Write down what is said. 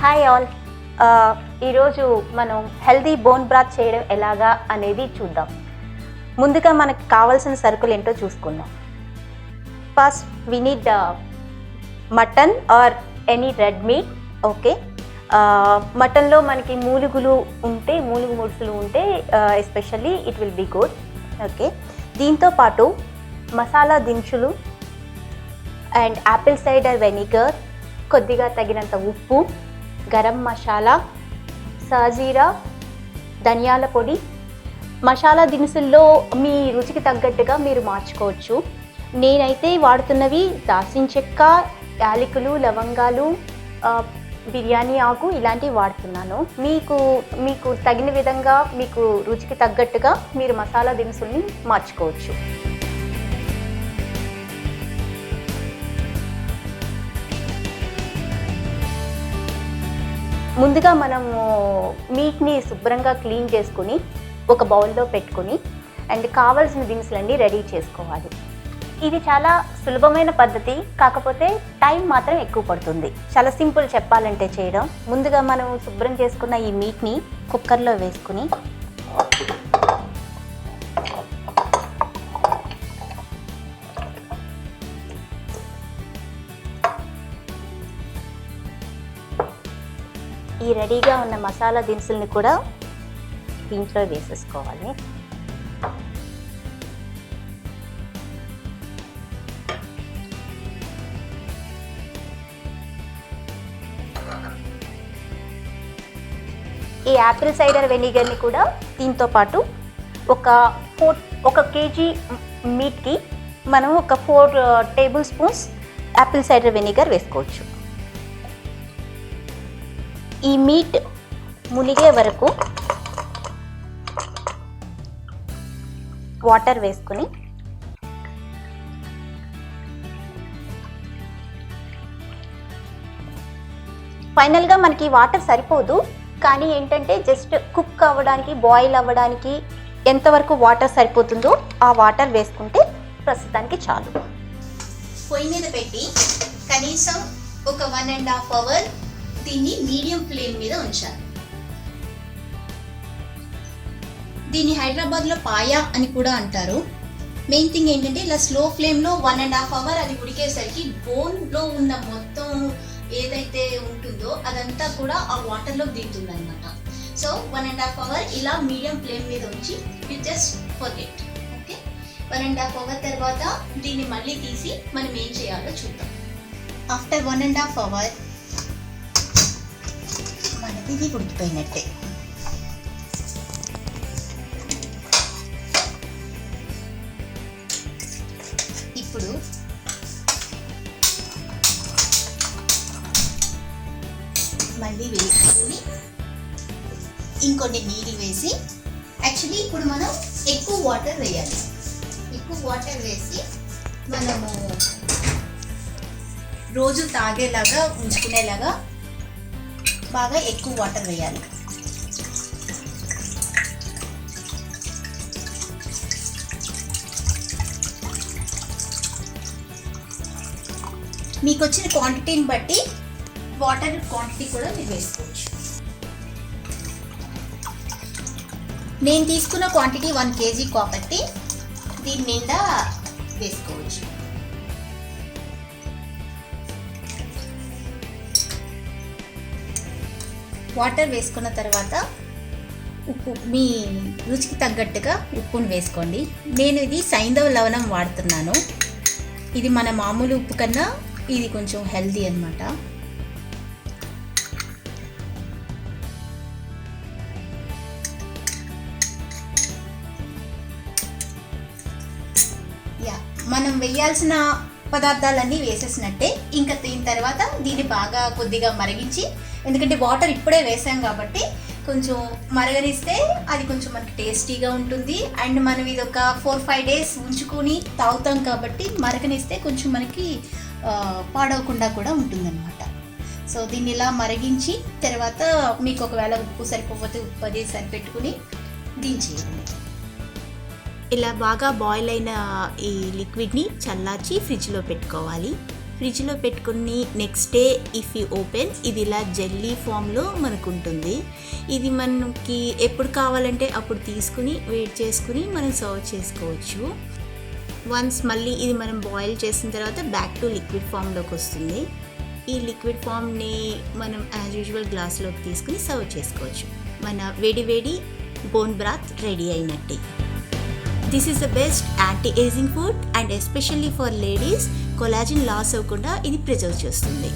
Hi all. ఈరోజు మనం healthy bone బ్రాత్ చేయడం ఎలాగా అనేది చూద్దాం. ముందుగా మనకు కావాల్సిన సరుకులు ఏంటో చూసుకుందాం. First we need mutton or any red meat. Okay, మటన్లో మనకి మూలుగు ముడుసులు ఉంటే especially it will be good. Okay, దీంతో పాటు మసాలా దినుసులు అండ్ యాపిల్ సైడర్ వెనిగర్, కొద్దిగా తగినంత ఉప్పు, గరం మసాలా, సాజీరా, ధనియాల పొడి. మసాలా దినుసుల్లో మీ రుచికి తగ్గట్టుగా మీరు మార్చుకోవచ్చు. నేనైతే వాడుతున్నవి దాల్చిన చెక్క, యాలకులు, లవంగాలు, బిర్యానీ ఆకు ఇలాంటివి వాడుతున్నాను. మీకు తగిన విధంగా మీకు రుచికి తగ్గట్టుగా మీరు మసాలా దినుసుల్ని మార్చుకోవచ్చు. ముందుగా మనము మీట్ని శుభ్రంగా క్లీన్ చేసుకుని ఒక బౌల్లో పెట్టుకొని అండ్ కావాల్సిన దినుసులన్నీ రెడీ చేసుకోవాలి. ఇది చాలా సులభమైన పద్ధతి, కాకపోతే టైం మాత్రం ఎక్కువ పడుతుంది. చాలా సింపుల్ చెప్పాలంటే చేయడం. ముందుగా మనం శుభ్రం చేసుకున్న ఈ మీట్ని కుక్కర్లో వేసుకుని ఈ రెడీగా ఉన్న మసాలా దినుసుల్ని కూడా దీంట్లో వేసేసుకోవాలి. ఈ యాపిల్ సైడర్ వెనిగర్ని కూడా దీంతో పాటు ఒక కేజీ మీట్కి మనం ఒక 4 table spoons Apple cider vinegar వేసుకోవచ్చు. ఈ మీట్ మునిగే వరకు వాటర్ వేసుకుని ఫైనల్గా మనకి వాటర్ సరిపోదు, కానీ ఏంటంటే జస్ట్ కుక్ అవ్వడానికి, బాయిల్ అవ్వడానికి ఎంతవరకు వాటర్ సరిపోతుందో ఆ వాటర్ వేసుకుంటే ప్రస్తుతానికి చాలు. పొయ్యి మీద పెట్టి కనీసం ఒక 1.5 అవర్ దీన్ని మీడియం ఫ్లేమ్ మీద ఉంచాలి. దీన్ని హైదరాబాద్లో పాయా అని కూడా అంటారు. మెయిన్ థింగ్ ఏంటంటే ఇలా స్లో ఫ్లేమ్లో 1.5 అవర్ అది ఉడికేసరికి బోన్లో ఉన్న మొత్తం ఏదైతే ఉంటుందో అదంతా కూడా ఆ వాటర్లో దిగుతుంది అనమాట. సో 1.5 అవర్ ఇలా మీడియం ఫ్లేమ్ మీద ఉంచి you just forget. Okay, 1.5 hour తర్వాత దీన్ని మళ్ళీ తీసి మనం ఏం చేయాలో చూద్దాం. ఆఫ్టర్ 1.5 అవర్ మనది ఇది ఉడికిపోయినట్టే. ఇప్పుడు మళ్ళీ వేసుకుని ఇంకొన్ని నీళ్ళు వేసి, యాక్చువల్లీ ఇప్పుడు మనం ఎక్కువ వాటర్ వేయాలి. ఎక్కువ వాటర్ వేసి మనము రోజు తాగేలాగా ఉంచుకునేలాగా బాగా ఎక్కువ వాటర్ వేయాలి. మీకు వచ్చిన క్వాంటిటీని బట్టి వాటర్ క్వాంటిటీ కూడా మీరు వేసుకోవచ్చు. నేను తీసుకున్న క్వాంటిటీ 1 kg కాబట్టి దీని నిండా వేసుకోవచ్చు. వాటర్ వేసుకున్న తర్వాత ఉప్పు మీ రుచికి తగ్గట్టుగా ఉప్పును వేసుకోండి. నేను ఇది సైంధవ లవణం వాడుతున్నాను. ఇది మన మామూలు ఉప్పు కన్నా ఇది కొంచెం హెల్దీ అన్నమాట. మనం వేయాల్సిన పదార్థాలన్నీ వేసేసినట్టే. ఇంకా దీని తర్వాత దీన్ని బాగా కొద్దిగా మరిగించి, ఎందుకంటే వాటర్ ఇప్పుడే వేసాం కాబట్టి కొంచెం మరగనిస్తే అది కొంచెం మనకి టేస్టీగా ఉంటుంది. అండ్ మనం ఇది ఒక 4-5 డేస్ ఉంచుకొని తాగుతాం కాబట్టి మరగనిస్తే కొంచెం మనకి పాడవకుండా కూడా ఉంటుందన్నమాట. సో దీన్ని ఇలా మరిగించి తర్వాత మీకు ఒకవేళ ఉప్పు సరిపోతే ఉప్పు అది సరిపెట్టుకుని దించేయండి. ఇలా బాగా బాయిల్ అయిన ఈ లిక్విడ్ని చల్లార్చి ఫ్రిడ్జ్లో పెట్టుకోవాలి. ఫ్రిడ్జ్లో పెట్టుకుని next day if you open ఇది ఇలా జెల్లీ ఫామ్లో మనకు ఉంటుంది. ఇది మనకి ఎప్పుడు కావాలంటే అప్పుడు తీసుకుని వేడి చేసుకుని మనం సర్వ్ చేసుకోవచ్చు. వన్స్ మళ్ళీ ఇది మనం బాయిల్ చేసిన తర్వాత బ్యాక్ టు లిక్విడ్ ఫామ్లోకి వస్తుంది. ఈ లిక్విడ్ ఫామ్ని మనం యాజ్ యూజువల్ గ్లాస్లోకి తీసుకుని సర్వ్ చేసుకోవచ్చు. మన వేడి వేడి బోన్ బ్రాత్ రెడీ అయినట్టే. This is the best anti ageing food and especially for ladies collagen loss అవ్వకుండా ఇది ప్రిజర్వ్ చేస్తుంది.